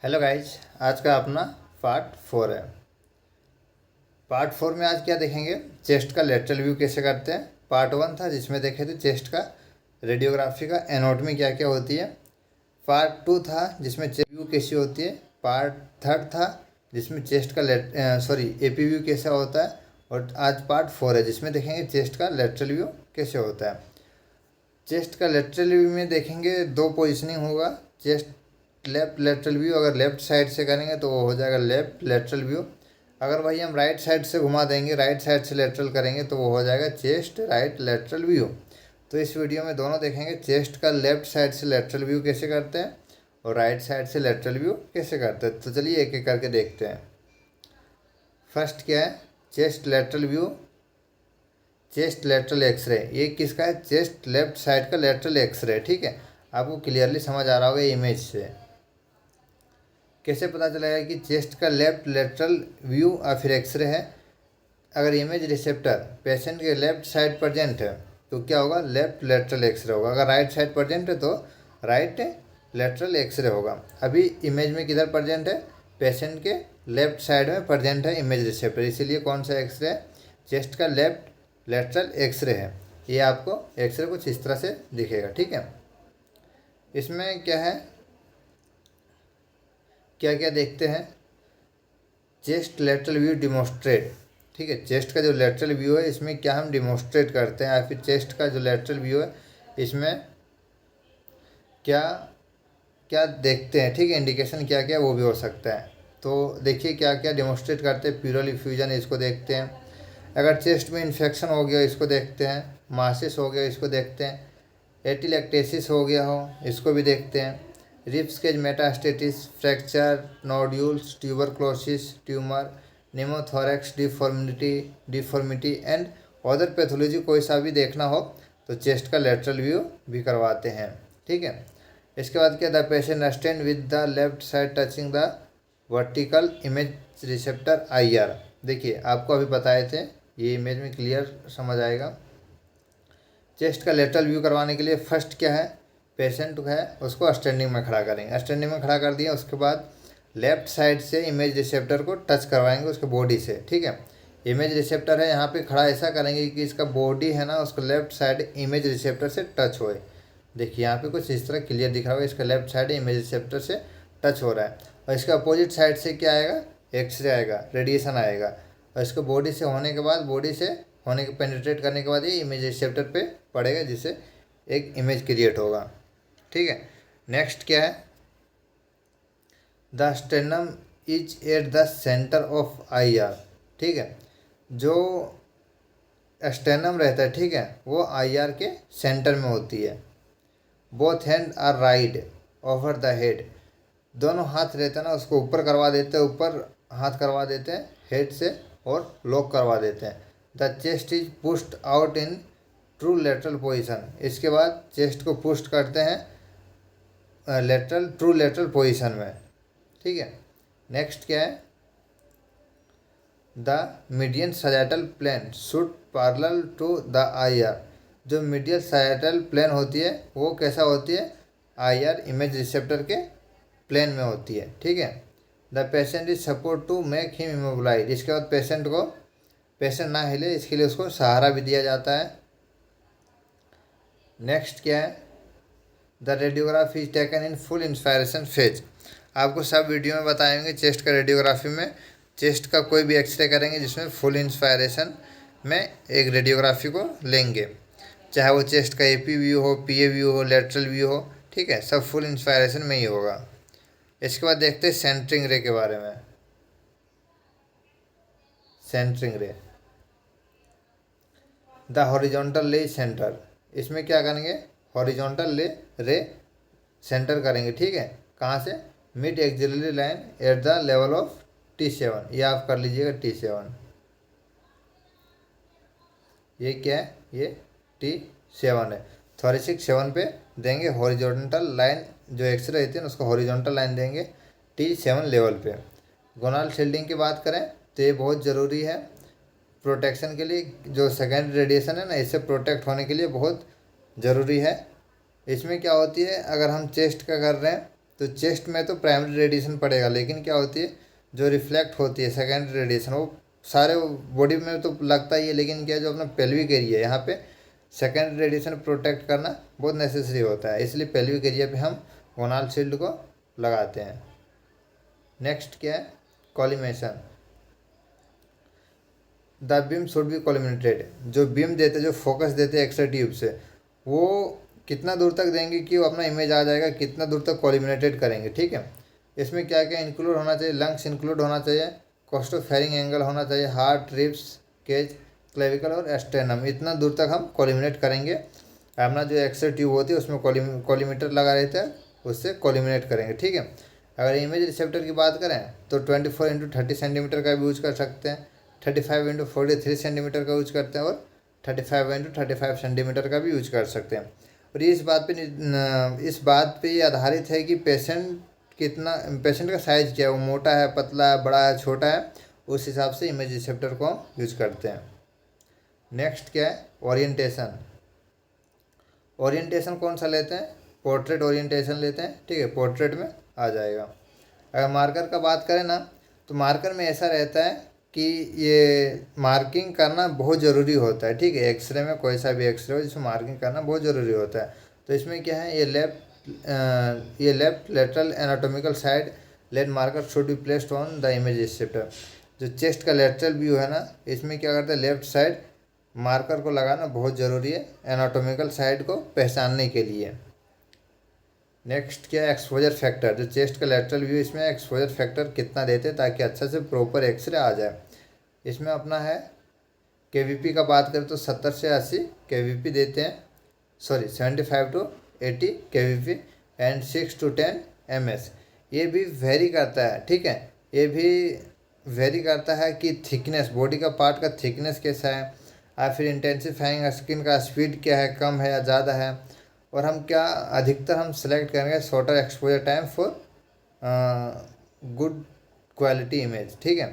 Hello guys, आज का अपना पार्ट 4 है। पार्ट 4 में आज क्या देखेंगे, चेस्ट का लेटरल व्यू कैसे करते हैं। पार्ट 1 था जिसमें देखे थे चेस्ट का रेडियोग्राफी का एनाटॉमी क्या क्या होती है। पार्ट 2 था जिसमें चेस्ट व्यू कैसी होती है। पार्ट 3 था जिसमें चेस्ट का एपी व्यू कैसा होता है। और आज पार्ट 4 है जिसमें देखेंगे चेस्ट का लेटरल व्यू कैसे होता है। चेस्ट का लेटरल व्यू में देखेंगे दो पोजिशनिंग होगा। चेस्ट लेफ्ट लेटरल व्यू अगर लेफ्ट साइड से करेंगे तो वो हो जाएगा लेफ्ट लेटरल व्यू। अगर वही हम राइट साइड से घुमा देंगे, राइट साइड से लेटरल करेंगे तो वो हो जाएगा चेस्ट राइट लेटरल व्यू। तो इस वीडियो में दोनों देखेंगे, चेस्ट का लेफ्ट साइड से लेटरल व्यू कैसे करते हैं और राइट साइड से लेटरल व्यू कैसे करते हैं। तो चलिए एक एक करके देखते हैं। फर्स्ट क्या है, chest lateral view, chest lateral x ray. ये किसका है, चेस्ट लेफ्ट साइड का लेटरल एक्सरे। ठीक है, आपको क्लियरली समझ आ रहा होगा इमेज से। कैसे पता चलेगा कि चेस्ट का लेफ्ट लेटरल व्यू और फिर एक्सरे है। अगर इमेज रिसेप्टर पेशेंट के लेफ्ट साइड प्रेजेंट है तो क्या होगा, लेफ्ट लेटरल एक्सरे होगा। अगर राइट साइड प्रेजेंट है तो राइट लेटरल एक्सरे होगा। अभी इमेज में किधर प्रेजेंट है, पेशेंट के लेफ्ट साइड में प्रेजेंट है इमेज रिसेप्टर, इसीलिए कौन सा एक्सरे है, चेस्ट का लेफ्ट लेटरल एक्सरे है। ये आपको एक्सरे कुछ इस तरह से दिखेगा। ठीक है, इसमें क्या है, क्या क्या देखते हैं, चेस्ट लेटरल व्यू डिमोस्ट्रेट। ठीक है, चेस्ट का जो लेटरल व्यू है इसमें क्या हम डिमोस्ट्रेट करते हैं, या फिर चेस्ट का जो लेटरल व्यू है इसमें क्या क्या देखते हैं। ठीक है, इंडिकेशन क्या क्या वो भी हो सकता है। तो देखिए क्या क्या डिमोस्ट्रेट करते हैं। प्यूरल इफ्यूजन इसको देखते हैं। अगर चेस्ट में इन्फेक्शन हो गया इसको देखते हैं। मासिस हो गया इसको देखते हैं। एटिलेक्टेसिस हो गया हो इसको भी देखते हैं। Ribs cage metastasis, fracture, nodules, tuberculosis, tumour, pneumothorax deformity and other pathology कोई सा भी देखना हो तो चेस्ट का लेटरल व्यू भी करवाते हैं। ठीक है, इसके बाद क्या, the patient stand with the left side touching the vertical image receptor IR। देखिए आपको अभी बताए थे, ये इमेज में क्लियर समझ आएगा। चेस्ट का लेटरल व्यू करवाने के लिए फर्स्ट क्या है, पेशेंट है उसको स्टैंडिंग में खड़ा करेंगे। स्टैंडिंग में खड़ा कर दिया, उसके बाद लेफ्ट साइड से इमेज रिसेप्टर को टच करवाएंगे उसके बॉडी से। ठीक है, इमेज रिसेप्टर है यहाँ पे खड़ा, ऐसा करेंगे कि इसका बॉडी है ना उसको लेफ्ट साइड इमेज रिसेप्टर से टच होए। देखिए यहाँ पे कुछ इस तरह क्लियर दिख रहा होगा, इसका लेफ्ट साइड इमेज रिसेप्टर से टच हो रहा है। और इसका अपोजिट साइड से क्या आएगा, एक्सरे आएगा, रेडिएशन आएगा। और इसको बॉडी से होने के बाद, बॉडी से होने के पेनिट्रेट करने के बाद ये इमेज रिसेप्टर पे पड़ेगा, जिससे एक इमेज क्रिएट होगा। ठीक है, नेक्स्ट क्या है, the stannum is at the centre of IR। ठीक है, जो स्टेनम रहता है, ठीक है, वो IR के सेंटर में होती है। Both hand are right over the head. दोनों हाथ रहते हैं ना उसको ऊपर करवा देते हैं, ऊपर हाथ करवा देते हैं हेड से और लॉक करवा देते हैं। The chest is pushed out in true lateral position. इसके बाद चेस्ट को पुश करते हैं ट्रू लेटरल पोजीशन में। ठीक है, नेक्स्ट क्या है, the median sagittal plane should parallel to the IR। जो मीडियल सैजिटल प्लेन होती है वो कैसा होती है, IR इमेज रिसेप्टर के प्लेन में होती है। ठीक है, the patient is support to make him immobilise. इसके बाद पेशेंट ना हिले इसके लिए उसको सहारा भी दिया जाता है। नेक्स्ट क्या है, the radiography is taken in full inspiration phase. आपको सब वीडियो में बताएंगे चेस्ट का रेडियोग्राफी में, चेस्ट का कोई भी एक्सरे करेंगे जिसमें फुल इंस्पायरेशन में एक रेडियोग्राफी को लेंगे, चाहे वो चेस्ट का AP व्यू हो, PA व्यू हो, लेटरल व्यू हो। ठीक है, सब फुल इंस्पायरेशन में ही होगा। इसके बाद देखते हैं सेंटरिंग रे के बारे में। सेंटरिंग रे, द हॉरिजॉन्टल ले सेंटर। इसमें क्या करेंगे, हॉरिजॉन्टल रे सेंटर करेंगे। ठीक है, कहाँ से, mid axillary line at the level of T7। ये आप कर लीजिएगा T7। ये क्या है, ये T7 है। थोरेसिक 7 पे देंगे हॉरिजॉन्टल लाइन, जो एक्सरे रहती है ना उसको हॉरिजॉन्टल लाइन देंगे T7 लेवल पे। गोनाल शील्डिंग की बात करें तो ये बहुत ज़रूरी है प्रोटेक्शन के लिए। जो सेकेंडरी रेडिएशन है ना, इससे प्रोटेक्ट होने के लिए बहुत ज़रूरी है। इसमें क्या होती है, अगर हम चेस्ट का कर रहे हैं तो चेस्ट में तो प्राइमरी रेडिएशन पड़ेगा, लेकिन क्या होती है जो रिफ्लेक्ट होती है सेकेंडरी रेडिएशन वो सारे बॉडी में तो लगता ही है, लेकिन क्या जो अपना पेल्विक एरिया है यहाँ पे सेकेंडरी रेडिएशन प्रोटेक्ट करना बहुत नेसेसरी होता है, इसलिए पेल्विक एरिया पे हम गोनाल शील्ड को लगाते हैं। नेक्स्ट क्या है, collimation. The beam should be collimated. जो बीम देते जो फोकस देते हैं एक्सरे ट्यूब से, वो कितना दूर तक देंगे कि वो अपना इमेज आ जाएगा, कितना दूर तक कॉलिमिनेटेड करेंगे, ठीक है। इसमें क्या क्या इंक्लूड होना चाहिए, लंग्स इंक्लूड होना चाहिए, कोस्टोफेरिंग एंगल होना चाहिए, हार्ट, रिब्स, केज, क्लेविकल और एस्टेनम, इतना दूर तक हम कॉलिमिनेट करेंगे। अपना जो एक्सरे ट्यूब होती है उसमें कॉलीमीटर लगा रहता है, उससे कॉलिमिनेट करेंगे, ठीक है। अगर इमेज रिसेप्टर की बात करें तो 24x30 सेंटीमीटर का भी यूज कर सकते हैं, 35x43 सेंटीमीटर का यूज करते हैं, और 35x35 सेंटीमीटर का भी यूज कर सकते हैं। और ये इस बात पे ये आधारित है कि पेशेंट का साइज़ क्या है, वो मोटा है, पतला है, बड़ा है, छोटा है, उस हिसाब से इमेज रिसेप्टर को यूज करते हैं। नेक्स्ट क्या है, ओरिएंटेशन। ओरिएंटेशन कौन सा लेते हैं, पोर्ट्रेट ओरिएंटेशन लेते हैं, ठीक है, पोर्ट्रेट में आ जाएगा। अगर मार्कर का बात करें ना, तो मार्कर में ऐसा रहता है कि ये मार्किंग करना बहुत ज़रूरी होता है, ठीक है। एक्सरे में कोई सा भी एक्सरे हो जिसमें मार्किंग करना बहुत ज़रूरी होता है। तो इसमें क्या है, ये left lateral anatomical side let marker should be placed on the image receptor. जो चेस्ट का लेटरल व्यू है ना, इसमें क्या करते हैं, लेफ्ट साइड मार्कर को लगाना बहुत ज़रूरी है एनाटॉमिकल साइड को पहचानने के लिए। नेक्स्ट क्या है, एक्सपोजर फैक्टर। जो चेस्ट का लेटरल व्यू, इसमें एक्सपोजर फैक्टर कितना देते हैं ताकि अच्छा से प्रॉपर एक्सरे आ जाए। इसमें अपना है केवीपी का बात करें तो 70 से 80 केवीपी देते हैं, 75 to 80 KVP and 6 to 10 ms। ये भी वेरी करता है, ठीक है, ये भी वेरी करता है कि थिकनेस, बॉडी का पार्ट का थिकनेस कैसा है, या फिर इंटेंसिफाइंग स्किन का स्पीड क्या है, कम है या ज़्यादा है। और हम क्या अधिकतर हम सेलेक्ट करेंगे shorter exposure time for good quality image, ठीक है।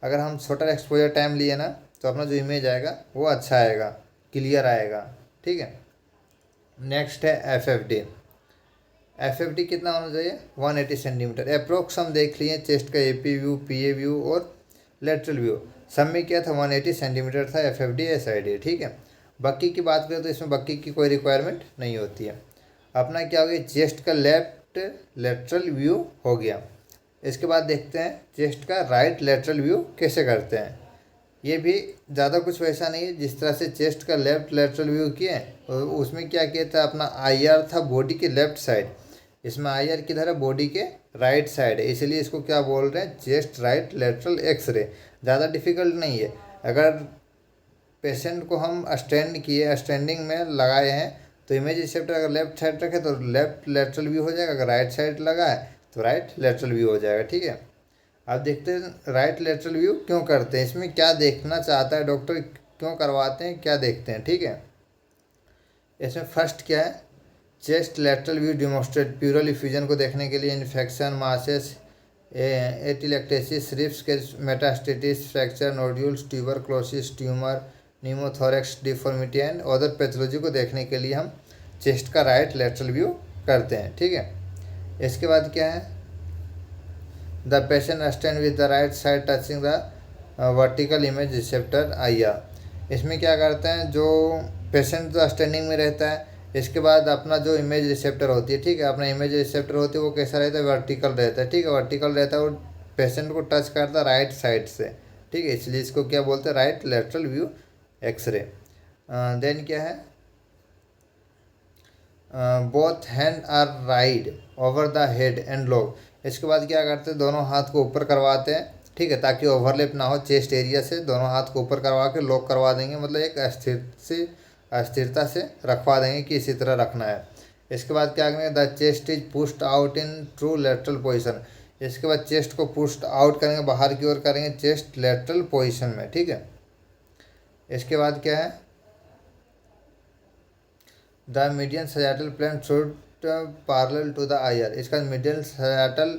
अगर हम शॉर्टर एक्सपोजर टाइम लिए ना तो अपना जो इमेज आएगा वो अच्छा आएगा, क्लियर आएगा, ठीक है। नेक्स्ट है एफएफडी। एफएफडी कितना होना चाहिए, 180 सेंटीमीटर अप्रोक्स। हम देख लिए चेस्ट का एपी व्यू, पीए व्यू और लेटरल व्यू, सब में क्या था 180 सेंटीमीटर था एफएफडी एसआईडी, ठीक है। बाकी की बात करें तो इसमें बाकी की कोई रिक्वायरमेंट नहीं होती है। अपना क्या हो गया, चेस्ट का लेफ्ट लेटरल व्यू हो गया। इसके बाद देखते हैं चेस्ट का राइट लेटरल व्यू कैसे करते हैं। ये भी ज़्यादा कुछ वैसा नहीं है, जिस तरह से चेस्ट का लेफ्ट लेटरल व्यू किए उसमें क्या किया था, अपना आईआर था बॉडी के लेफ्ट साइड, इसमें आईआर किधर है, बॉडी के राइट साइड है, इसलिए इसको क्या बोल रहे हैं, चेस्ट राइट लेटरल एक्सरे। ज़्यादा डिफिकल्ट नहीं है। अगर पेशेंट को हम स्टैंड किए, स्टैंडिंग में लगाए हैं, तो इमेज रिसेप्टर अगर लेफ्ट साइड रखे तो लेफ्ट लेटरल व्यू हो जाएगा, अगर राइट साइड लगा है तो राइट लेटरल व्यू हो जाएगा, ठीक है। अब देखते हैं राइट लेटरल व्यू क्यों करते हैं, इसमें क्या देखना चाहता है डॉक्टर, क्यों करवाते हैं, क्या देखते हैं, ठीक है। इसमें फर्स्ट क्या है, chest lateral view demonstrate plural effusion को देखने के लिए इन्फेक्शन, मासेस, एटिलेक्टेसिस, रिब्स के metastasis, fracture, nodules, tuberculosis, tumour, pneumothorax deformity and other pathology को देखने के लिए हम चेस्ट का राइट लेटरल व्यू करते हैं, ठीक है। इसके बाद क्या है, the patient stand with the right side touching the vertical image receptor IR. इसमें क्या करते हैं, जो पेशेंट जो स्टैंडिंग में रहता है, इसके बाद अपना जो इमेज रिसेप्टर होती है, ठीक है, अपना इमेज रिसेप्टर होती है वो कैसा रहता है, वर्टिकल रहता है, ठीक है, वर्टिकल रहता है और पेशेंट को टच करता है राइट साइड से, ठीक है, इसलिए इसको क्या बोलते हैं, right lateral view x ray. Then क्या है, both hand are ride over the head and lock. इसके बाद क्या करते हैं, दोनों हाथ को ऊपर करवाते हैं, ठीक है, ताकि ओवरलैप ना हो चेस्ट एरिया से, दोनों हाथ को ऊपर करवा के लॉक करवा देंगे, मतलब एक अस्थिरता से रखवा देंगे कि इसी तरह रखना है। इसके बाद क्या करेंगे, the chest is pushed out in true lateral position. इसके बाद चेस्ट को पुश्ड आउट करेंगे, बाहर की ओर करेंगे चेस्ट लेटरल पोजिशन में, ठीक है। इसके बाद क्या है, the median sagittal plane should parallel to the IR. इसका मीडियन सजाटल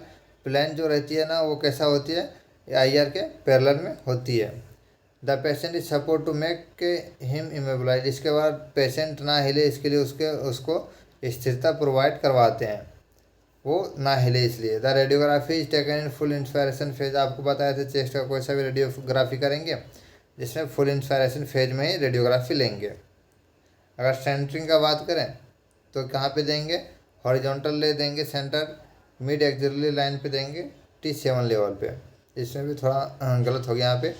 प्लेन जो रहती है ना, वो कैसा होती है, आईआर के पैरेलल में होती है। The patient is support to make him immobilise. इसके बाद पेशेंट ना हिले, इसके लिए उसको स्थिरता प्रोवाइड करवाते हैं। वो ना हिले इसलिए। The radiography is taken in full inspiration phase. आपको बताया था चेस्ट का कोई सा भी रेडियोग्राफी करेंगे जिसमें फुल इंस्पायरेशन फेज में ही रेडियोग्राफी लेंगे। अगर सेंटरिंग का बात करें तो कहाँ पे देंगे, हॉरिजॉन्टल ले देंगे सेंटर, मिड एक्सिलरी लाइन पे देंगे T7 लेवल पे। इसमें भी थोड़ा गलत हो गया, यहाँ पे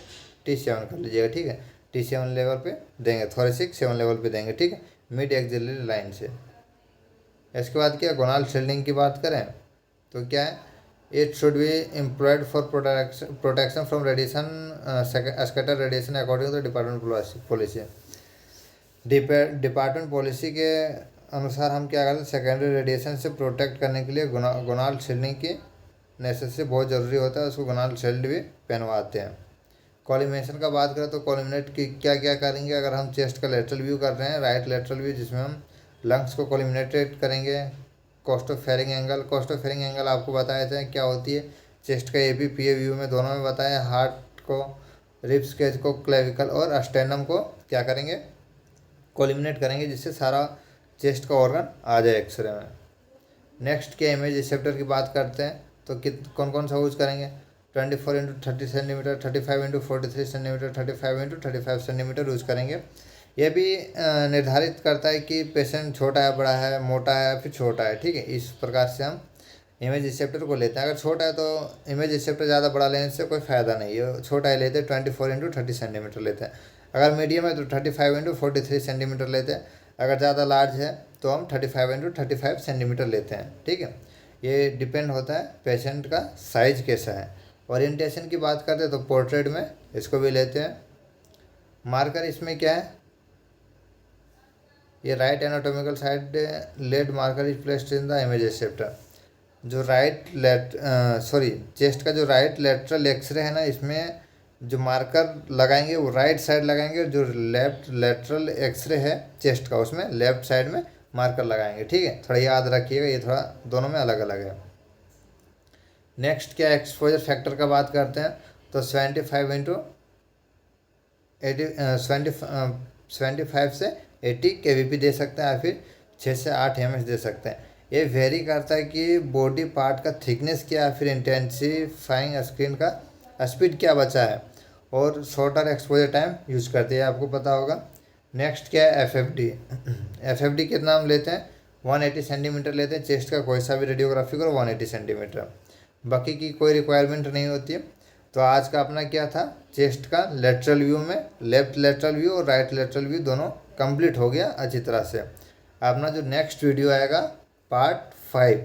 T7 कर लीजिएगा, ठीक है। T7 लेवल पे देंगे, थोरेसिक 7 लेवल पे देंगे, ठीक है, मिड एक्सिलरी लाइन से। इसके बाद क्या, गोनाल शील्डिंग की बात करें तो क्या है, it should be employed for protection from radiation scatter radiation according to department policy. Department policy के अनुसार हम क्या करते हैं, सेकेंडरी रेडिएशन से प्रोटेक्ट करने के लिए गोनाल शील्डिंग की नेसेसरी बहुत ज़रूरी होता है, उसको गोनाल शील्ड भी पहनवाते हैं। कॉलिमिनेशन का बात करें तो कॉलिमिनेट की क्या क्या करेंगे, अगर हम चेस्ट का लेटरल व्यू कर रहे हैं, राइट लेटरल व्यू जिसमें हम लंग्स को कॉलिमिनेटेड करेंगे। कोस्टोफेरिंग एंगल, कोस्टोफेरिंग एंगल आपको बताया था क्या होती है, चेस्ट का AP PA व्यू में दोनों में बताया। हार्ट को, रिब्स केज को, क्लेविकल और स्टेनम को क्या करेंगे, कॉलिमिनेट करेंगे, जिससे सारा चेस्ट का ऑर्गन आ जाए एक्सरे में। नेक्स्ट के इमेज रिसेप्टर की बात करते हैं तो कौन कौन सा यूज करेंगे, 24x30 centimetre, 35x43 centimetre, 35x35 centimetre use करेंगे। यह भी निर्धारित करता है कि पेशेंट छोटा है, बड़ा है, मोटा है, फिर छोटा है, ठीक है। इस प्रकार से हम इमेज रिसेप्टर को लेते हैं। अगर छोटा है तो इमेज रिसेप्टर ज़्यादा बड़ा लेने से कोई फ़ायदा नहीं है, छोटा ही लेते हैं, 24x30 सेंटीमीटर लेते हैं। अगर मीडियम है तो 35x43 सेंटीमीटर लेते हैं। अगर ज़्यादा लार्ज है तो हम 35x35 सेंटीमीटर लेते हैं, ठीक है। ये डिपेंड होता है पेशेंट का साइज कैसा है। ओरिएंटेशन की बात करते हैं तो पोर्ट्रेट में इसको भी लेते हैं। मार्कर इसमें क्या है, ये right anatomical side lead marker is placed in the image receptor. जो चेस्ट का जो राइट लेटरल एक्सरे है ना, इसमें जो मार्कर लगाएंगे वो राइट साइड लगाएंगे, और जो लेफ्ट लेटरल एक्सरे है चेस्ट का उसमें लेफ्ट साइड में मार्कर लगाएंगे, ठीक है। थोड़ा याद रखिएगा, ये थोड़ा दोनों में अलग अलग है। नेक्स्ट क्या, एक्सपोजर फैक्टर का बात करते हैं तो 75 से 80 kVp दे सकते हैं, या फिर 6 से 8 ms दे सकते हैं। ये वेरी करता है कि बॉडी पार्ट का थिकनेस क्या है, फिर इंटेंसिफाइंग स्क्रीन का स्पीड क्या बचा है, और शॉर्टर एक्सपोजर टाइम यूज़ करते हैं, आपको पता होगा। नेक्स्ट क्या है, FFD कितना हम लेते हैं, 180 सेंटीमीटर लेते हैं। चेस्ट का कोई सा भी रेडियोग्राफी करो 180 सेंटीमीटर, बाकी की कोई रिक्वायरमेंट नहीं होती है। तो आज का अपना क्या था, चेस्ट का लेटरल व्यू में लेफ्ट लेटरल व्यू और राइट लेटरल व्यू दोनों कंप्लीट हो गया अच्छी तरह से। अपना जो नेक्स्ट वीडियो आएगा पार्ट 5,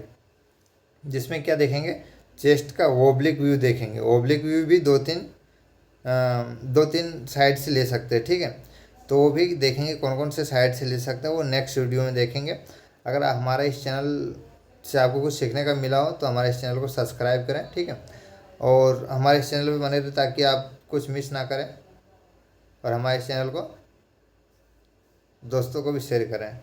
जिसमें क्या देखेंगे, चेस्ट का ओब्लिक व्यू देखेंगे। ओब्लिक व्यू भी दो तीन साइड से ले सकते हैं, ठीक है। तो वो भी देखेंगे कौन कौन से साइड से ले सकते हैं, वो नेक्स्ट वीडियो में देखेंगे। अगर हमारा इस चैनल से आपको कुछ सीखने का मिला हो तो हमारे इस चैनल को सब्सक्राइब करें, ठीक है। और हमारे इस चैनल पर बने रहे ताकि आप कुछ मिस ना करें, और हमारे इस चैनल को दोस्तों को भी शेयर करें।